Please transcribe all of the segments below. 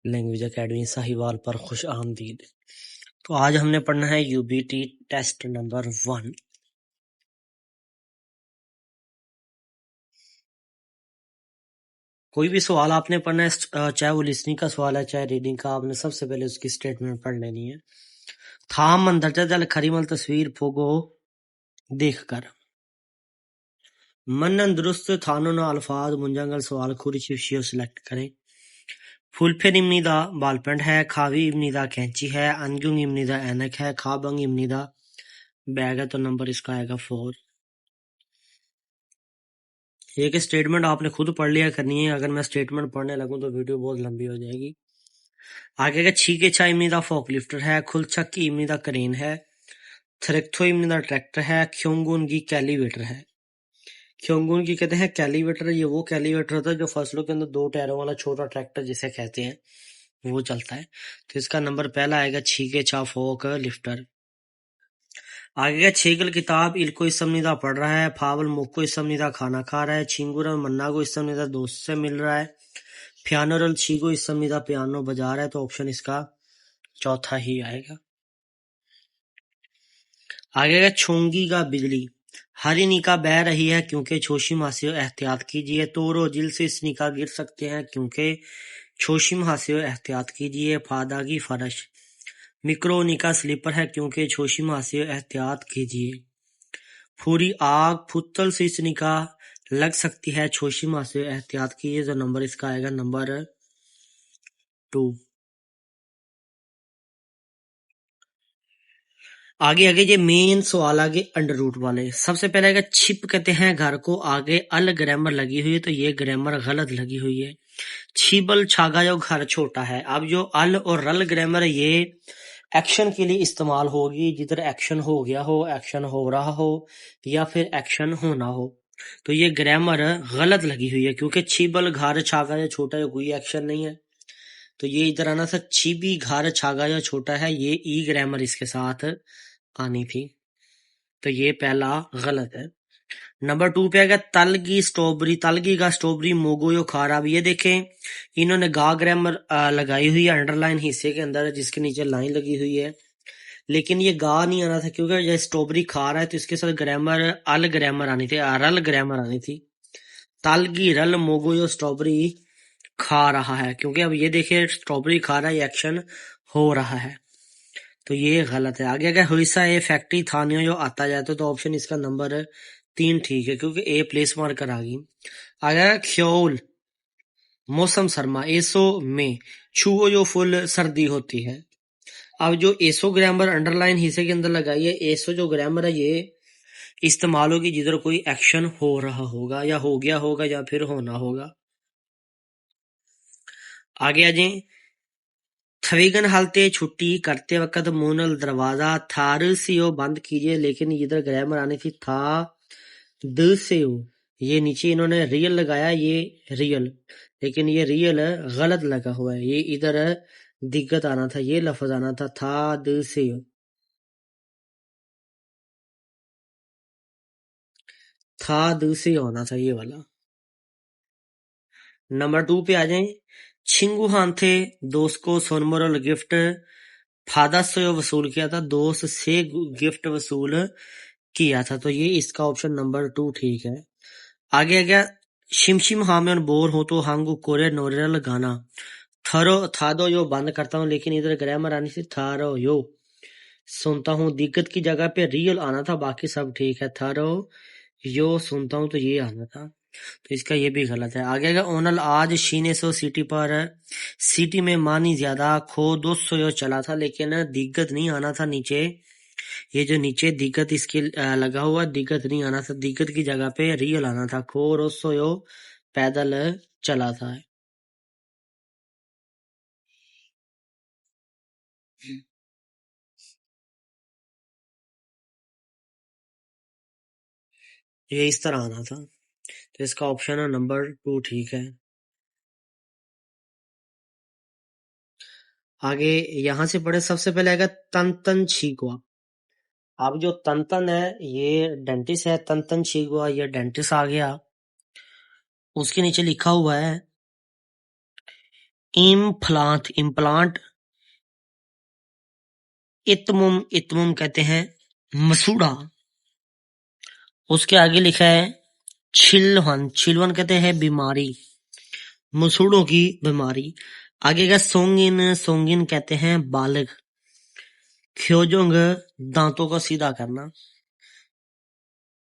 Language academy Sahiwal पर खुश आमदीद। तो आज हमने पढ़ना है यूबीटी टेस्ट नंबर 1। कोई भी सवाल आपने पढ़ना है, चाहे वो लिसनिंग का सवाल है चाहे रीडिंग का, आपने सबसे पहले उसकी स्टेटमेंट पढ़ लेनी है। था मंदरजा दल खरीमल तस्वीर फोगो देखकर मनन दुरुस्त थानो न अल्फाज मुंजंगल सवाल खुरी शियो सिलेक्ट करें। फुलफेर इमनीदा बालपेंट है, खावी इमनीदा कैंची है, अनगुंग इमनीदा ऐनक है, खाबंग इमनीदा बैग है। तो नंबर इसका आएगा 4। एक स्टेटमेंट आपने खुद पढ़ लिया करनी है, अगर मैं स्टेटमेंट पढ़ने लगूं तो वीडियो बहुत लंबी हो जाएगी। आगे का छीके छा इमनी दा फोक लिफ्टर है, खुलचक की इमनी दा करेन है, थरकथो इमनी दा ट्रैक्टर है, ख्योंगुन की कैलीवेटर है। ख्योंगुन की कहते हैं कैलीवेटर, ये वो कैलीवेटर होता है जो फसलों के अंदर 2 टायरों वाला छोटा ट्रैक्टर जिसे कहते हैं वो चलता है। तो इसका नंबर पहला आएगा छीके छा फोक लिफ्टर। आगे का छेगल किताब इल्को इसमनीदा पढ़ रहा है, फावल मुक्को इसमनीदा खाना खा रहा है, छिंगुर मन्ना को इसमनीदा दोस्त से मिल रहा है, पियानो छीगो इसमनीदा पियानो बजा रहा है। तो ऑप्शन इसका चौथा ही आएगा। आगे का छोंगी का बिजली हरी निका बह रही है क्योंकि छोशी मासियो एहतियात कीजिए, तोरो जिल से इस निका गिर सकते हैं क्योंकि छोशी मासियो एहतियात कीजिए, फादा की फरश मिक्रो निका स्लीपर है क्योंकि छोशी मासियो एहतियात कीजिए, पूरी आग फुत्तल से इस निका लग सकती है, छोशी मासियो एहतियात कीजिए। तो नंबर इसका आएगा नंबर 2। आगे ये मेन सवाल आगे अंडर रूट वाले। सबसे पहले आएगा छिप कहते हैं घर को, आगे अल ग्रामर लगी हुई है तो ये ग्रामर गलत लगी हुई है। छिबल छागा जो घर छोटा है। अब जो अल और रल ग्रामर है ये एक्शन के लिए इस्तेमाल होगी, जिधर एक्शन हो गया हो, एक्शन हो रहा हो या फिर एक्शन होना हो। तो ये ग्रामर गलत लगी हुई है क्योंकि छिबल घर छागा या छोटा है कोई एक्शन नहीं है। तो ये इधर आना था छिबी घर छागा या छोटा है, ये ई ग्रामर इसके साथ आनी थी। तो ये पहला गलत है। नंबर 2 पे आएगा तलगी स्ट्रॉबेरी, तलगी का स्ट्रॉबेरी मोगो यो खा रहा। अब ये देखें इन्होंने गा ग्रामर लगाई हुई है अंडरलाइन हिस्से के अंदर जिसके नीचे लाइन लगी हुई है, लेकिन ये गा नहीं आना था क्योंकि जब स्ट्रॉबेरी खा रहा है तो इसके साथ ग्रामर अल ग्रामर आनी थी, रल ग्रामर आनी थी। तलगी रल मोगो यो स्ट्रॉबेरी खा रहा है, क्योंकि अब ये देखिए स्ट्रॉबेरी खा रहा है, ये एक्शन हो रहा है। तो ये गलत है। आगे अगर हुईसा ए फैक्ट्री थानियों जो आता जाता तो ऑप्शन इसका नंबर 3 ठीक है क्योंकि ए प्लेस मार्कर आ गई। अगर ख्योल मौसम सरमा, एसो में छुओ जो फुल सर्दी होती है। अब जो एसो ग्रामर अंडरलाइन हिस्से के अंदर लगाई है, एसो जो ग्रामर है ये इस्तेमाल होगी जिधर कोई एक्शन हो रहा होगा या हो गया होगा या फिर होना होगा। आगे आ जाए थवीगन हालते छुट्टी करते वक्त मोनल दरवाजा थार से बंद कीजिए, लेकिन इधर ग्रामर आनी थी था द से हो। ये नीचे इन्होंने रियल लगाया, ये रियल, लेकिन ये रियल गलत लगा हुआ है, ये इधर दिक्कत आना था, ये लफ्ज आना था द से हो, था द से होना था ये वाला। नंबर 2 पे आ जाए छिंगू हान थे दोस्त को सोनमरल गिफ्ट फादर से वसूल किया था, दोस्त से गिफ्ट वसूल किया था। तो ये इसका ऑप्शन नंबर 2 ठीक है। आगे आ गया शिमशिम हामेन बोर हो तो हांगू कोरे नोरेल गाना थरो थादो यो बंद करता हूँ, लेकिन इधर ग्रामर आनी थी थारो यो सुनता हूँ। दिक्कत की जगह पे रियल आना था, बाकी सब ठीक है। थारो यो सुनता हूँ तो ये आना था, तो इसका ये भी गलत है। आगे का ओनल आज शीने सो सिटी पर सिटी में मानी ज्यादा खो 200 यो चला था, लेकिन दिक्कत नहीं आना था नीचे, ये जो नीचे दिक्कत इसके लगा हुआ दिक्कत नहीं आना था, दिक्कत की जगह पे रियल आना था, खो रोसो यो पैदल चला था। ये इस तरह आना था, तो इसका ऑप्शन है नंबर 2 ठीक है। आगे यहां से पढ़े, सबसे पहले आएगा तन छीकुआ। अब जो तन है ये डेंटिस्ट है, तन छीकुआ ये डेंटिस्ट आ गया। उसके नीचे लिखा हुआ है इम्प्लांट इम्प्लांट। इत्मुम इत्मुम कहते हैं मसूड़ा। उसके आगे लिखा है छिलवन छिलवन कहते हैं बीमारी, मसूड़ों की बीमारी। आगे का सोंगिन सोंगिन कहते हैं बालक। ख्योजोंग दांतों का सीधा करना।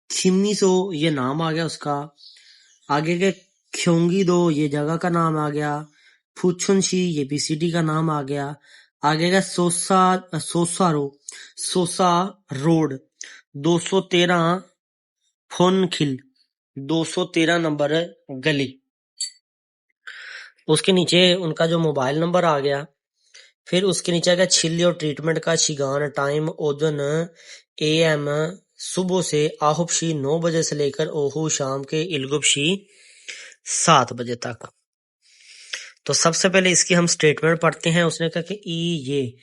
खिम्मीसो ये नाम आ गया उसका। आगे के ख्योंगी दो ये जगह का नाम आ गया। फुछुनशी ये भी सिटी का नाम आ गया। आगे का सोसा सोसारो सोसा रोड 213 फोनखिल 213 नंबर गली। उसके नीचे उनका जो मोबाइल नंबर आ गया। फिर उसके नीचे आएगा छिल्ली और ट्रीटमेंट का शिगान टाइम ओजन एएम सुबह से आहुबशी 9 बजे से लेकर ओहू शाम के इलगुबशी 7 बजे तक। तो सबसे पहले इसकी हम स्टेटमेंट पढ़ते हैं। उसने कहा कि ये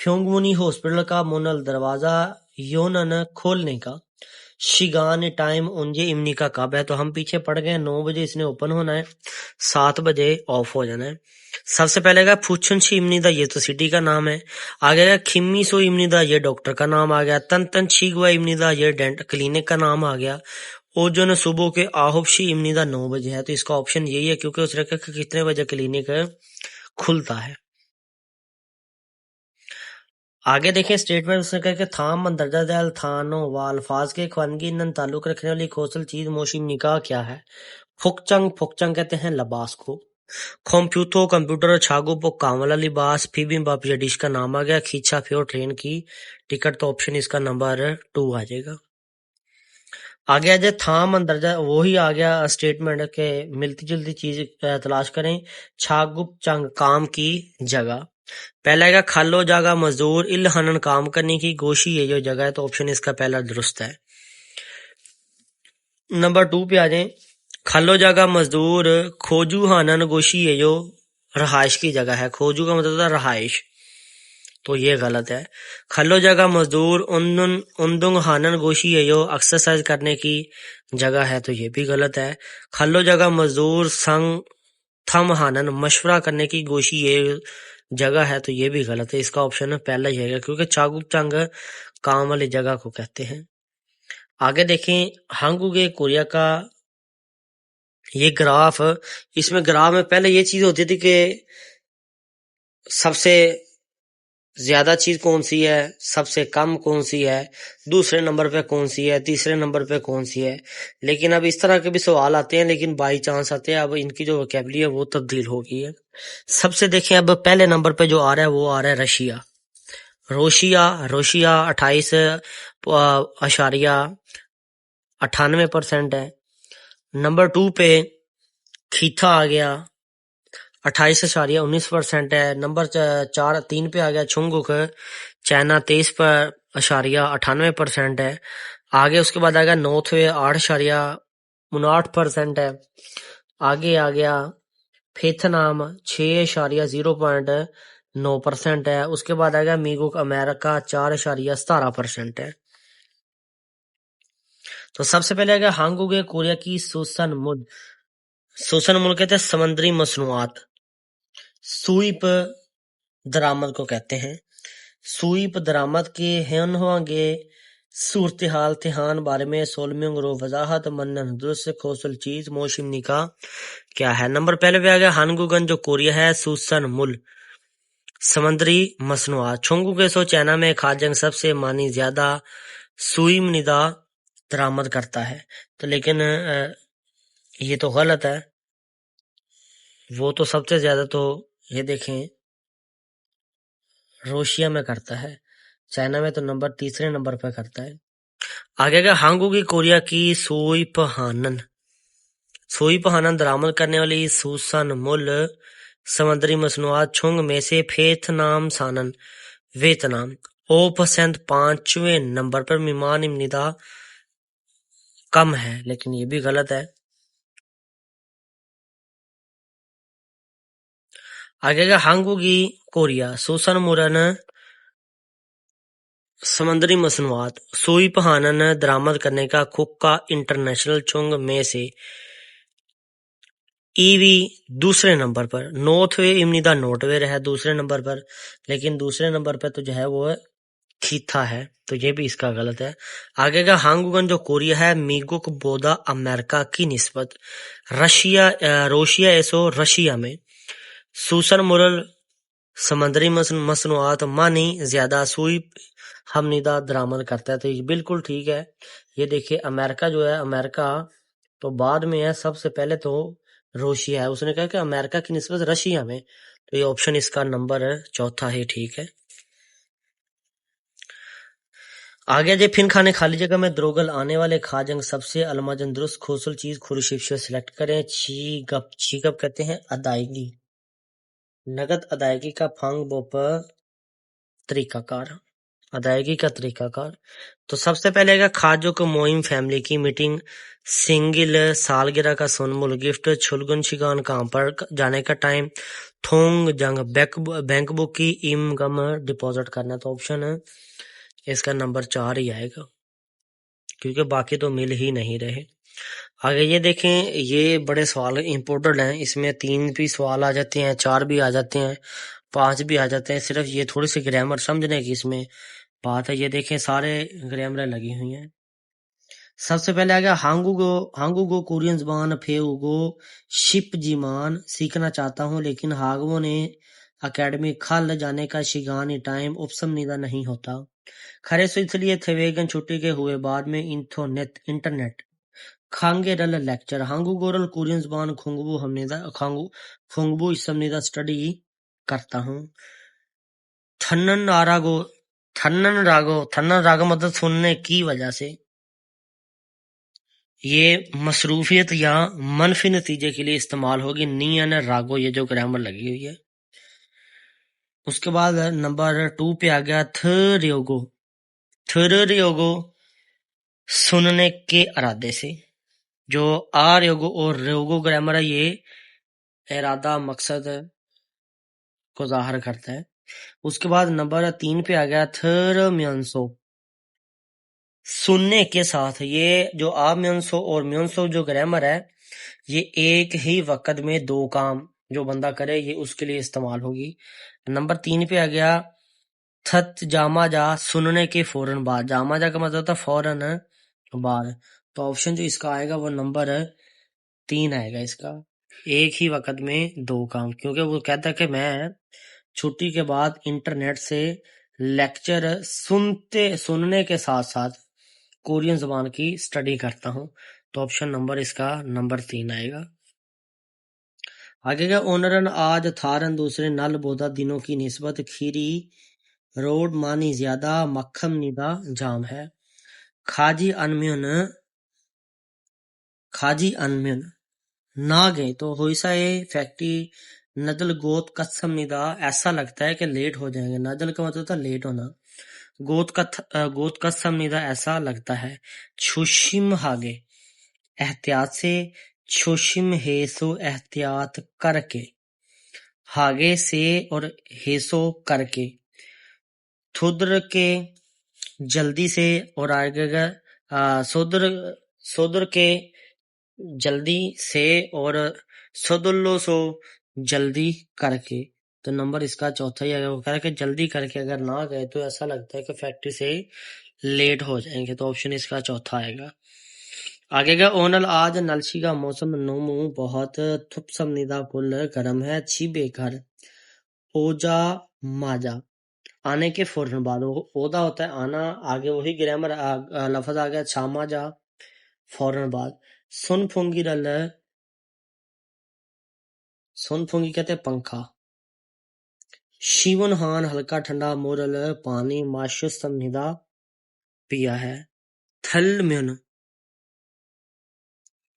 फ्योंगमुनी हॉस्पिटल का मुनल दरवाजा योनन खोलने का शिगान टाइम उनजे इमनी का कब है। तो हम पीछे पड़ गए 9 बजे इसने ओपन होना है, 7 बजे ऑफ हो जाना है। सबसे पहले का फुछुनशी इमनी दा ये तो सिटी का नाम है। आगे का खिम्मी सो इमनी दा ये डॉक्टर का नाम आ गया। तन तन छिगवा इमनी दा ये डेंट क्लिनिक का नाम आ गया। ओजन सुबह के आहुबशी इमनी दा 9 बजे है। तो इसका ऑप्शन यही है क्योंकि उसने कहा कि कितने बजे क्लिनिक खुलता है। आगे देखें स्टेटमेंट उसने कहा कि थाम मंदरजा दल थानो व अल्फाज के खवानगी नन ताल्लुक रखने वाली कौशल चीज मोशिम निकाह क्या है। फुकचंग फुकचंग कहते हैं लिबास को। कंप्यूटर कंप्यूटर छागो पो कामला लिबास फिबिम बाप ये डिश का नाम आ गया। खींचा फ्यो ट्रेन की टिकट। तो ऑप्शन इसका नंबर 2 आ जाएगा। आगे आ जाए थाम अंदरजा वही आ गया स्टेटमेंट के मिलती जुलती चीज तलाश करें। छागुप चंग काम की जगह। पहला आएगा खालो जागा मजदूर इल हनन काम करने की गोशी ये जो जगह है। तो ऑप्शन इसका पहला दुरुस्त है। नंबर 2 पे आ जाए। खालो जागा मजदूर खोजू हनन गोशी ये जो रहाइश की जगह है। खोजू का मतलब था रहाइश, तो ये गलत है। खलो जगह मजदूर उन्दुंग हानन गोशी है जो एक्सरसाइज करने की जगह है। तो ये भी गलत है। खलो जगह मजदूर संग थम हानन मशवरा करने की गोशी ये जगह है। तो ये भी गलत है। इसका ऑप्शन पहला ही है क्योंकि चागुक चंग काम वाली जगह को कहते हैं। आगे देखें हांगुगे कोरिया का ये ग्राफ। इसमें ग्राफ में पहले ये चीज होती थी कि सबसे ज्यादा चीज कौन सी है, सबसे कम कौन सी है, दूसरे नंबर पे कौन सी है, तीसरे नंबर पे कौन सी है। लेकिन अब इस तरह के भी सवाल आते हैं, लेकिन बाई चांस आते हैं। अब इनकी जो वोकैबुलरी है वो तब्दील हो गई है। सबसे देखें अब पहले नंबर पे जो आ रहा है वो आ रहा है रशिया। रोशिया रोशिया 28.98% है। नंबर 2 पे खीथा आ गया 28.19% है। नंबर 3 पे आ गया छुंगुक चाइना 23.98% है। आगे उसके बाद आ गया नॉर्थ वे 8.59% है। आगे आ गया वियतनाम 6.0.9% है। उसके बाद आ गया मीगुक अमेरिका 4.17% है। तो सबसे पहले आ गया हांगुग कोरिया की सूसन मुल्क कहते हैं समुद्री मसनूआत। सुई दरामद को कहते हैं। सुई दरामद के हेनहोंगे सूरत हाल तिहान बारे में सोलमिंग रो वजाहत मनन दुरुस्त खोसल चीज मोशिम निका क्या है। नंबर पहले पे आ गया हानगुगन जो कोरिया है। सूसन मुल समुद्री मसनूआत। छोंगू के सो चाइना में खाजंग सबसे मानी ज्यादा सुई निदा दरामद करता है। तो लेकिन ये तो गलत है। वो तो सबसे ज्यादा तो ये देखें रूसिया में करता है, चाइना में तो तीसरे नंबर पर करता है। आगे का हांगुगी कोरिया की सोई पहानन दरामद करने वाली सूसन मुल समुद्री मसनूआत छुंग में से फेथनाम सानन वियतनाम ओ% 5वें नंबर पर मिमान इमनिदा कम है, लेकिन ये भी गलत है। आगे का हांगुगी कोरिया सूसन मुरन समुद्री मसनूआत सुई पहानन दरामद करने का खुक्का इंटरनेशनल छुंग में से ईवी दूसरे नंबर पर, नोर्थ वे इमनिदा नोटवेर है दूसरे नंबर पर, लेकिन दूसरे नंबर पर तो जो है वो खीथा है, तो ये भी इसका गलत है। आगे का हांगुगन जो कोरिया है, मीगुक बोदा अमेरिका की निस्बत, रोशिया एसो रशिया में, सूसन मुरल समुद्री मसनूआत मानी ज्यादा सुई हमनिदा दरामद करता है, तो ये बिल्कुल ठीक है। ये देखिए अमेरिका जो है, अमेरिका तो बाद में है, सबसे पहले तो रोशिया है, उसने कहा कि अमेरिका की निस्बत रशिया में, तो ये ऑप्शन इसका नंबर चौथा ही ठीक है। आगे जे फिन खाने खाली जगह में द्रोगल आने वाले खाजंग सबसे अलमाजन दुरुस्त खोसल चीज खुर्शीफ से सिलेक्ट करें। छी गप कहते हैं अदायगी, नगद अदायगी का फंग बोप तरीकाकार, अदायगी का तरीकाकार। तो सबसे पहले आएगा खाजो को मोइम फैमिली की मीटिंग, सिंगिल सालगिरह का सोनमुल गिफ्ट, छुलगुन शिगान काम पर जाने का टाइम, थोंग जंग बैंक बुक की इम गम डिपॉजिट करना, तो ऑप्शन है इसका नंबर 4 ही आएगा, क्योंकि बाकी तो मिल ही नहीं रहे। आगे ये देखें, ये बड़े सवाल इंपोर्टेंट हैं, इसमें 3 भी सवाल आ जाते हैं, 4 भी आ जाते हैं, 5 भी आ जाते हैं, सिर्फ ये थोड़ी सी ग्रामर समझने की इसमें बात है। ये देखें सारे ग्रामर लगी हुई हैं। सबसे पहले आ गया हांगुगो कोरियन जबान फेउगो शिप जीमान सीखना चाहता हूँ, लेकिन हागवो ने अकेडमी खल जाने का शिगानी टाइम उपसम निदा नहीं होता। खरे सो इसलिए थे वेगन छुट्टी के हुए बाद में इंटरनेट खांगे रल लेक्चर हांगुगोरल कोरियन जबान खुंगबू हमनेदा खुंगबू इस समनेदा स्टडी करता हूँ। थन्नन रागो मतलब सुनने की वजह से, ये मसरूफियत या मनफी नतीजे के लिए इस्तेमाल होगी। नियन रागो ये जो ग्रामर लगी हुई है। उसके बाद नंबर 2 पे आ गया थर्योगो सुनने के इरादे से, जो आर योगो और रोगो ग्रामर है, ये इरादा मकसद को जाहिर करता है। उसके बाद नंबर 3 पे आ गया थर्म्यंसो सुनने के साथ, ये जो आ म्यंसो और म्यंसो जो ग्रामर है, ये एक ही वक्त में 2 काम जो बंदा करे ये उसके लिए इस्तेमाल होगी। नंबर 3 पे आ गया थत जामा जा सुनने के फौरन बाद, जामा जा का मतलब होता है फौरन बाद, तो ऑप्शन जो इसका आएगा वो नंबर 3 आएगा इसका, एक ही वक्त में 2 काम, क्योंकि वो कहता है कि मैं छुट्टी के बाद इंटरनेट से लेक्चर सुनने के साथ साथ कोरियन जबान की स्टडी करता हूँ, तो ऑप्शन नंबर इसका नंबर 3 आएगा। आगे का ओनरन आज थारन दूसरे नल बोधा दिनों की निस्बत खीरी रोड मानी ज्यादा मक्खम निदा जाम है। खाजी अनम्युन ना गए तो होइसा ये फैक्ट्री नदल गोत कसम निदा, ऐसा लगता है कि लेट हो जाएंगे, नदल का मतलब था लेट होना, गोत कसम निदा ऐसा लगता है। छुशिम हागे एहतियात से, छुशिम हेसो एहतियात करके, हागे से और हेसो करके, थुद्र के जल्दी से, और आगे सुद्र के जल्दी से, और सदुल्लो सो जल्दी करके, तो नंबर इसका चौथा ही आएगा। वो कह रहा है कि जल्दी करके अगर ना गए तो ऐसा लगता है कि फैक्ट्री से लेट हो जाएंगे, तो ऑप्शन इसका चौथा आएगा। आगे का ओनल आज नलशी का मौसम नोमू बहुत थुपसम निदा पुल गर्म है, अच्छी बेघर ओजा माजा आने के फौरन बाद, ओदा होता है आना, आगे वही ग्रामर लफज आ गया छामा जा फौरन बाद। सुन फुंगी कहते हैं पंखा। शिवन हान हल्का ठंडा मोरल पानी माशुस समनिदा पिया है। थल म्युन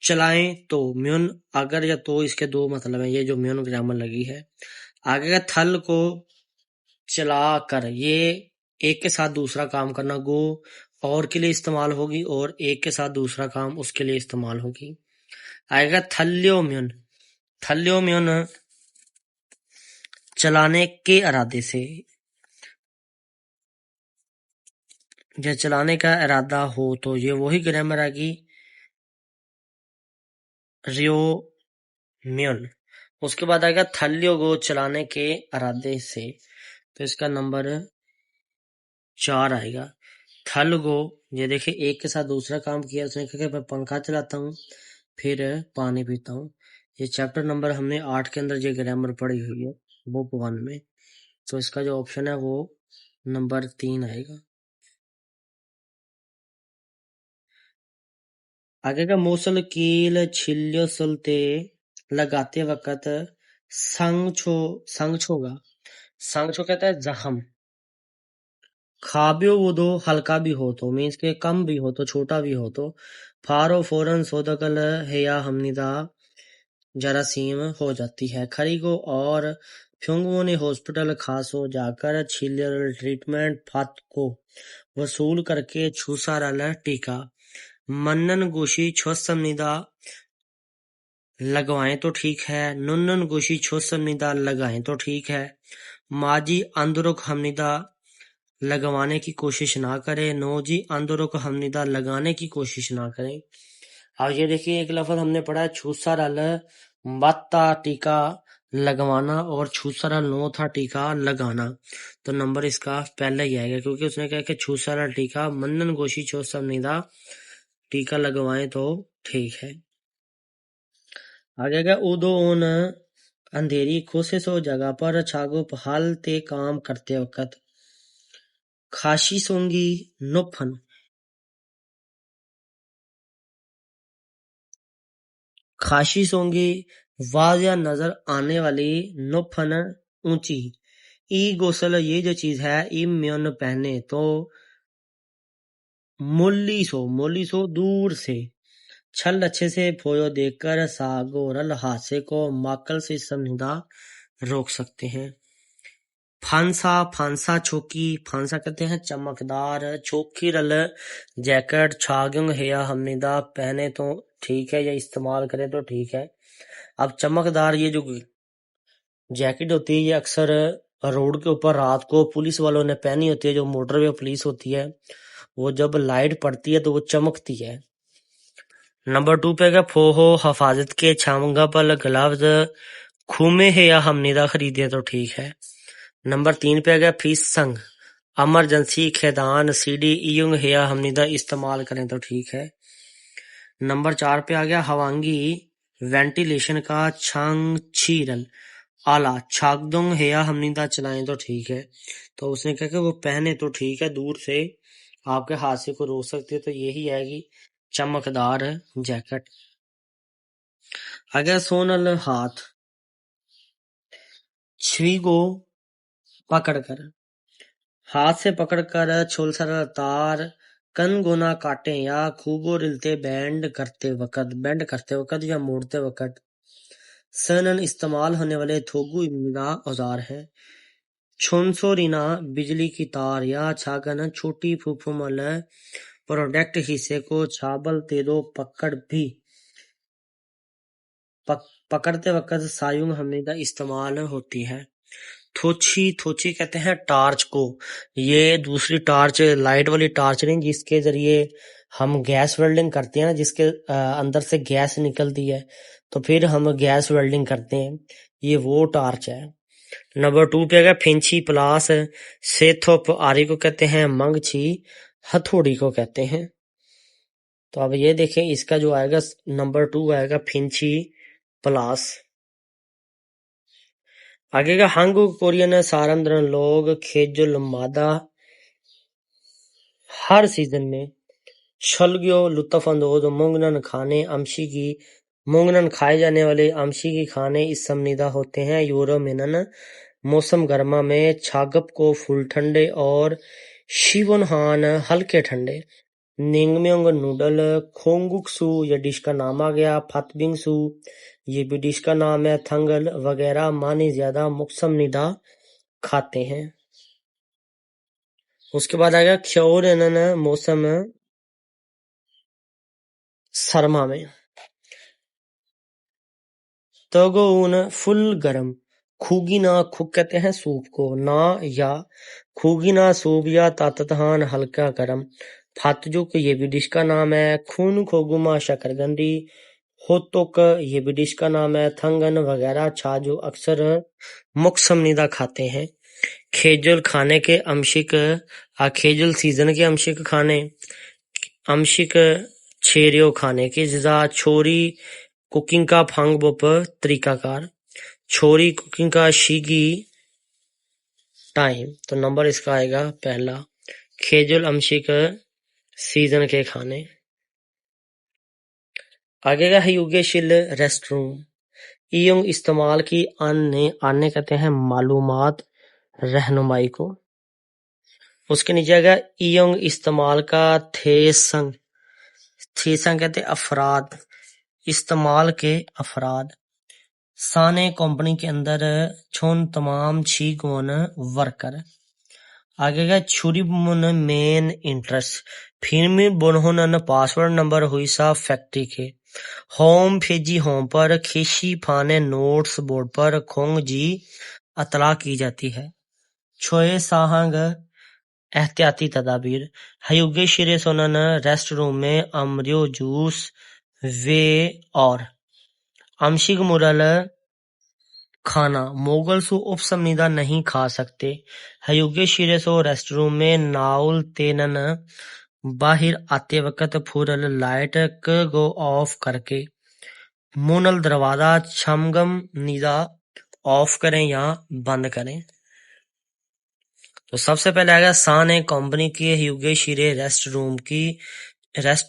चलाएं तो, म्युन अगर या तो इसके 2 मतलब है, ये जो म्युन ग्रामर लगी है। आगे का थल को चला कर, ये एक के साथ दूसरा काम करना, गो और के लिए इस्तेमाल होगी और एक के साथ दूसरा काम उसके लिए इस्तेमाल होगी। आएगा थल्योम्युन चलाने के इरादे से, या चलाने का इरादा हो, तो ये वही ग्रामर आएगी रियो म्यून। उसके बाद आएगा थल्यो को चलाने के इरादे से, तो इसका नंबर 4 आएगा। थल गो, ये देखिए एक के साथ दूसरा काम किया, उसने कहा कि मैं पंखा चलाता हूँ फिर पानी पीता हूँ। ये चैप्टर नंबर हमने 8 के अंदर ये ग्रामर पढ़ी हुई है बुक 1 में, तो इसका जो ऑप्शन है वो नंबर 3 आएगा। आगे का मूसल कील छिल्यो सुलते लगाते वक्त संग छोगा। संग छो कहता है जख्म। खाब्यो वो दो हल्का भी हो तो मीन्स के कम भी हो तो छोटा भी हो तो। फारो फौरन सोदकल है या हमनिदा जरासीम हो जाती है। खरी को और फ्युंगवो ने हॉस्पिटल खासो जाकर छिलियल ट्रीटमेंट फात को वसूल करके छूसारल टीका। मन्नन गोशी छोसमनिदा लगवाएं तो ठीक है। नुन्नन गोशी छोसमनिदा लगाएं तो ठीक है। माजी अंदरुक हमनिदा लगवाने की कोशिश ना करें। नोजी अंदरुक हमनिदा लगाने की कोशिश ना करें। अब ये देखिए एक लफ्ज हमने पढ़ा है छूसारल मत्ता टीका लगवाना और छूसारल नो था टीका लगाना, तो नंबर इसका पहले ही आएगा क्योंकि उसने कहा कि छूसारल टीका मन्नन गोशी छोसमनिदा टीका लगवाएं तो ठीक है। आगे का उदो उन अंधेरी कोशिश हो जगह पर छागो हाल ते काम करते वक्त खाशी सोंगी नुफन। खाशी सोंगी वाज़िया नजर आने वाली नुफन ऊंची। ई गोसल ये जो चीज है ई म्योन पहने तो मोली सो दूर से। छल अच्छे से फोयो देखकर सागोरल हादसे को माकल से समझा रोक सकते हैं। फांसा फांसा छोकी, फांसा कहते हैं चमकदार। छोकी रल जैकेट छागुंग हेया हमनिदा पहने तो ठीक है या इस्तेमाल करें तो ठीक है। अब चमकदार ये जो जैकेट होती है ये अक्सर रोड के ऊपर रात को पुलिस वालों ने पहनी होती है, जो मोटरवे पुलिस होती है वो जब लाइट पड़ती है तो वो चमकती है। नंबर 2 पे फोहो हफाजत के छामगा पल ग्लव्स खूमे है या हमनिदा खरीदे तो ठीक है। नंबर 3 पे फीस संग इमरजेंसी खेदान सीडी इयुंग है या हमनिदा इस्तेमाल करें तो ठीक है। नंबर 4 पे आ गया हवांगी वेंटिलेशन का छंग छीरल आला छागदुंग है या हमनिदा चलाएं तो ठीक है, तो उसने कहा कि वो पहने तो ठीक है, दूर से आपके हादसे को रोक सकते है, तो यही आएगी चमकदार जैकेट। अगर सोनल हाथ छुई को पकड़कर, हाथ से पकड़कर छुलसर तार कन गोना काटे या खूबो रिलते बैंड करते वक्त या मोड़ते वक्त। सनन इस्तेमाल होने वाले थोगु इमिदा औजार है। छोनसोरिना बिजली की तार या छागन छोटी फूफुमल प्रोडक्ट हिस्से को छाबल तेदो पकड़ते वक्त सायुंग हमनिदा इस्तेमाल होती है। थोची कहते हैं टॉर्च को। ये दूसरी टॉर्च लाइट वाली टॉर्च नहीं जिसके जरिए हम गैस वेल्डिंग करते हैं ना, जिसके अंदर से गैस निकलती है तो फिर हम गैस वेल्डिंग करते हैं, ये वो टॉर्च है। नंबर 2 पे है फिंची प्लास सेथोप आरी को कहते हैं। मंगछी हथौड़ी को कहते हैं। तो अब ये देखें इसका जो आएगा नंबर 2 आएगा फिंची प्लास। आगे का हांगुक कोरियन सारंद्रन लोग खेजुल मादा हर सीजन में शलगियो लुत्फानंदोज मुंगनन खाए जाने वाले आमशी की खाने इस समनिदा होते हैं। यूरोमिनन मौसम गर्मा में छागप को फुल ठंडे और शिवनहान हल्के ठंडे। निंगम्योंग नूडल खोंगुकसू ये डिश का नाम आ गया। फतबिंगसू ये भी डिश का नाम है। थंगल वगैरह मानी ज्यादा मुक्समनिदा खाते हैं। उसके बाद आएगा ख्योरनन मौसम सरमा में। तगोन फुल गरम। खूगीना खूग कहते हैं सूप को ना या खूगीना सूप या ताततहान हल्का गरम। फातजुक ये भी डिश का नाम है। खून खोगुमा शकरगंदी होतोक ये भी डिश का नाम है। थंगन वगैरह छाजू अक्सर मुख्य समनीदा खाते हैं। खेजुल खाने के आंशिक खेजुल सीजन के आंशिक खाने आंशिक छेरियो खाने की जिजा छोरी कुकिंग का फंग बोप तरीकाकार छोरी कुकिंग का शीगी टाइम। तो नंबर इसका आएगा पहला खेजुल आंशिक सीजन के खाने। आगे का है युगेशिल रेस्ट रूम ईयों इस्तेमाल की आने कहते हैं मालूमात रहनुमाई को। उसके नीचे आएगा ईयों इस्तेमाल का थेसंग थेसंग कहते हैं अफराद इस्तेमाल के अफराद। साने कंपनी के अंदर छोन तमाम छी गोन वर्कर। आगे का छुरी मुन मेन इंटरेस्ट फिर में बोनहोन पासवर्ड नंबर हुई सा फैक्ट्री के होम फेजी होम पर खिशी फाने नोट्स बोर्ड पर खोंग जी अतला की जाती है। छोए साहंग एहतियाती तदाबीर हयुगे शिरे सोनन रेस्ट रूम में अमरियो जूस वे और आंशिक मुरल खाना मोगल सो उपसमनीदा नहीं खा सकते। हयुगे शिरे सो रेस्ट रूम में नाउल तेनन बाहर आते वक्त फुरल लाइट क गो ऑफ करके मुनल दरवाजा छमगम निदा ऑफ करें या बंद करें। तो सबसे पहले आएगा साने कंपनी की हयुगे शिरे रेस्ट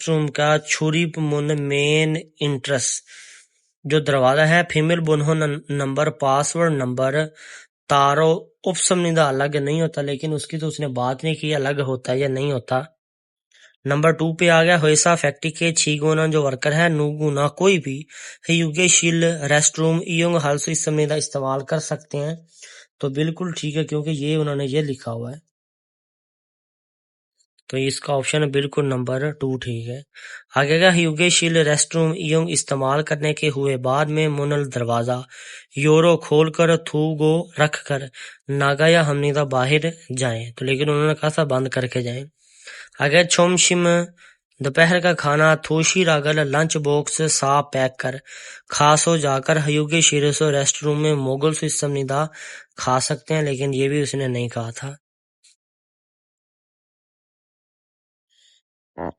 रूम का छुरी मुन मेन इंटरेस्ट जो दरवाजा है फीमेल बुनहो नंबर पासवर्ड नंबर तारो उपसमनिदा अलग नहीं होता लेकिन उसकी तो उसने बात नहीं की अलग होता है या नहीं होता। नंबर 2 पे आ गया होइसा फैक्ट्री के छीगोना जो वर्कर है नूगुना कोई भी युगेशील रेस्ट रूम इयोंग हाल से इस समनिदा इस्तेमाल कर सकते हैं। तो बिल्कुल ठीक है क्योंकि ये उन्होंने ये लिखा हुआ है तो इसका ऑप्शन बिल्कुल नंबर 2 ठीक है। आगे का युगेशील रेस्टरूम इयों इस्तेमाल करने के हुए बाद में मुनल दरवाजा योरो खोलकर थूगो रखकर नागा या हमनीदा बाहर जाएं। तो लेकिन उन्होंने कहा था बंद करके जाएं। आगे छोमशिम दोपहर का खाना थोशी रागल लंच बॉक्स साफ पैक कर खास हो जाकर हयुगे शिरेसो रेस्ट रूम में मोगल सुसमनिदा खा सकते हैं लेकिन ये भी उसने नहीं कहा था।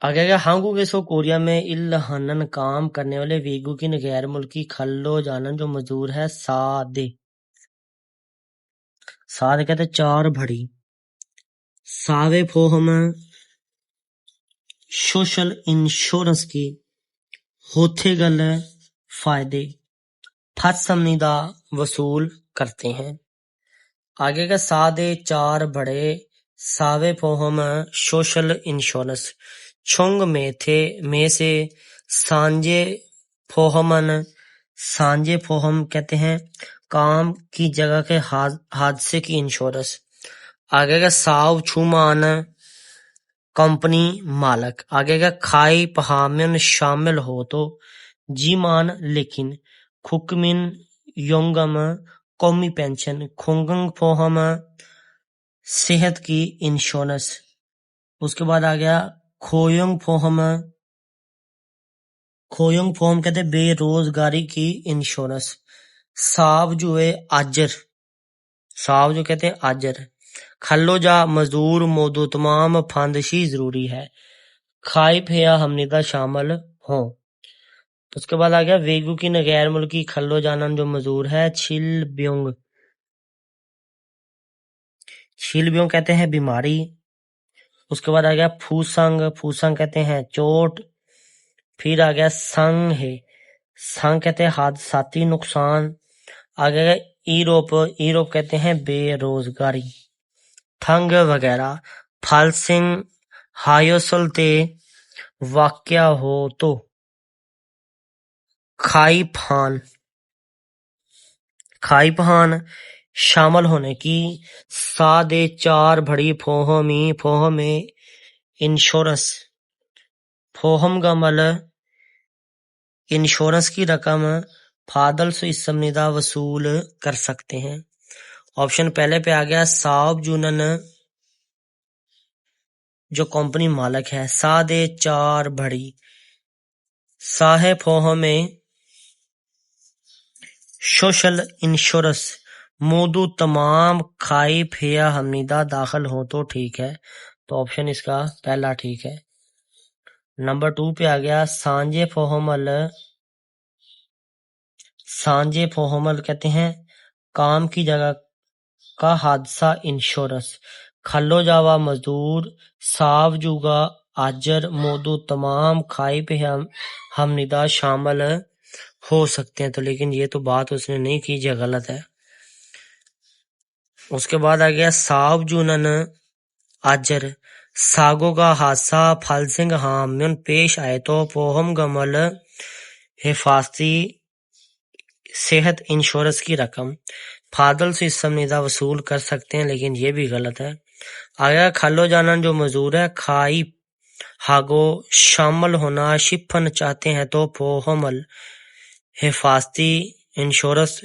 आगे का हांगू के सो कोरिया में इल्हनन काम करने वाले वीगू की गैर मुल्की खल्लो जानन जो मजदूर है सादे सादे कहते चार भड़ी सावे फोहम सोशल इंश्योरेंस की होथे गल फायदे फसमनिदा वसूल करते हैं। आगे का सादे चार बड़े सावे फोहम सोशल इंश्योरेंस छोंग में से सांजे फोहम कहते हैं काम की जगह के हादसे की इंश्योरेंस। आगे का साव छुमान कंपनी मालक। आगे का खाई पहामिन शामिल हो तो जीमान लेकिन खुकमिन योंगम कौमी पेंशन खुंगंग फोहम सेहत की इंश्योरेंस। उसके बाद आ गया खोयोंग फोहम कहते बेरोजगारी की इंश्योरेंस। साव जो कहते हैं आजर खल्लो जा मजदूर मोदो तमाम फंदशी जरूरी है खाई फेया हमनिदा शामिल हो। उसके बाद आ गया वेगू की गैर मुल्की खल्लो जानन जो मजदूर है छिल ब्योंग कहते हैं बीमारी। उसके बाद आ गया फूसंग कहते हैं चोट। फिर आ गया संग कहते हैं हादसाती नुकसान। आगे गया ईरोप कहते हैं बेरोजगारी। थंग वगैरह फालसिंग हायोसल ते वाक्या हो तो खाई पहान शामिल होने की सादे चार भड़ी फोह में इंश्योरेंस फोहम गमल इंश्योरेंस की रकम फादल से इस समनिदा वसूल कर सकते हैं। ऑप्शन पहले पे आ गया साब जूनन जो कंपनी मालक है सादे चार भड़ी साहे फोह में सोशल इंश्योरेंस मोदू तमाम खाइफ या हमनिदा दाखिल हो तो ठीक है, तो ऑप्शन इसका पहला ठीक है। नंबर 2 पे आ गया सांझे फोहमल कहते हैं काम की जगह का हादसा इंश्योरेंस। खल्लो जावा मजदूर साव जुगा आजर मोदू तमाम खाई पे हम निदा शामिल हो सकते हैं, तो लेकिन ये तो बात उसने नहीं की, जो गलत है। उसके बाद आ गया साव जुनन आजर सागो का हादसा फालसिंग हाम्युन पेश आए तो पोहम गमल हिफाजती सेहत इंश्योरेंस की रकम फादल से इस निदा वसूल कर सकते हैं, लेकिन ये भी गलत है। आया खालो जानन जो मजदूर है खाई हागो शामिल होना शिफन चाहते हैं तो पोहमल हिफाजती इंश्योरेंस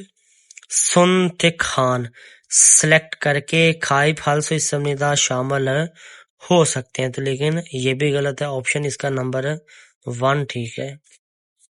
सुन ते खान सेलेक्ट करके खाई फाल से इस निदा शामिल हो सकते हैं, तो लेकिन ये भी गलत है। ऑप्शन इसका नंबर 1 ठीक है।